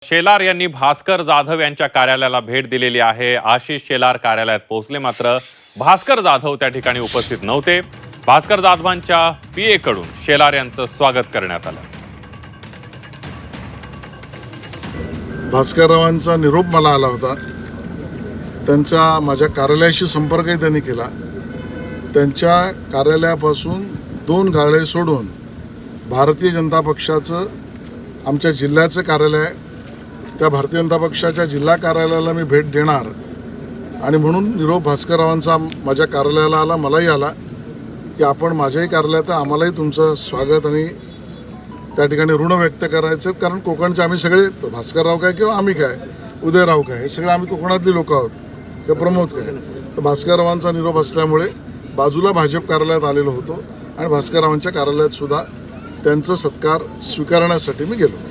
शेलार यांनी भास्कर जाधव यांच्या कार्यालयाला भेट दिलेली आहे। आशिष शेलार कार्यालयात पोहोचले, मात्र भास्कर जाधव त्या ठिकाणी उपस्थित नव्हते। भास्कर जाधवांच्या पीए कडून शेलार यांचं स्वागत करण्यात आलं। भास्कररावांचा निरोप मला आला होता। त्यांचा माझ्या कार्यालयाशी संपर्कही त्यांनी केला। त्यांच्या कार्यालयापासून 2 गाळे सोडून भारतीय जनता पक्षाचं आमच्या जिल्ह्याचं कार्यालय, त्या भारतीय जनता पक्षाच्या जिल्हा कार्यालयाला मी भेट देणार आणि म्हणून निरोप भास्कररावांचा माझ्या कार्यालयाला आला, मलाही आला की आपण माझ्याही कार्यालयात आम्हालाही तुमचं स्वागत आणि त्या ठिकाणी ऋण व्यक्त करायचं, कारण कोकणचे आम्ही सगळे, भास्करराव काय किंवा आम्ही काय, उदयराव काय, हे सगळे आम्ही कोकणातली लोक आहोत किंवा प्रमोद काय। तर भास्कररावांचा निरोप असल्यामुळे बाजूला भाजप कार्यालयात आलेलो होतो आणि भास्कररावांच्या कार्यालयात सुद्धा त्यांचा सत्कार स्वीकारण्यासाठी मी गेलो।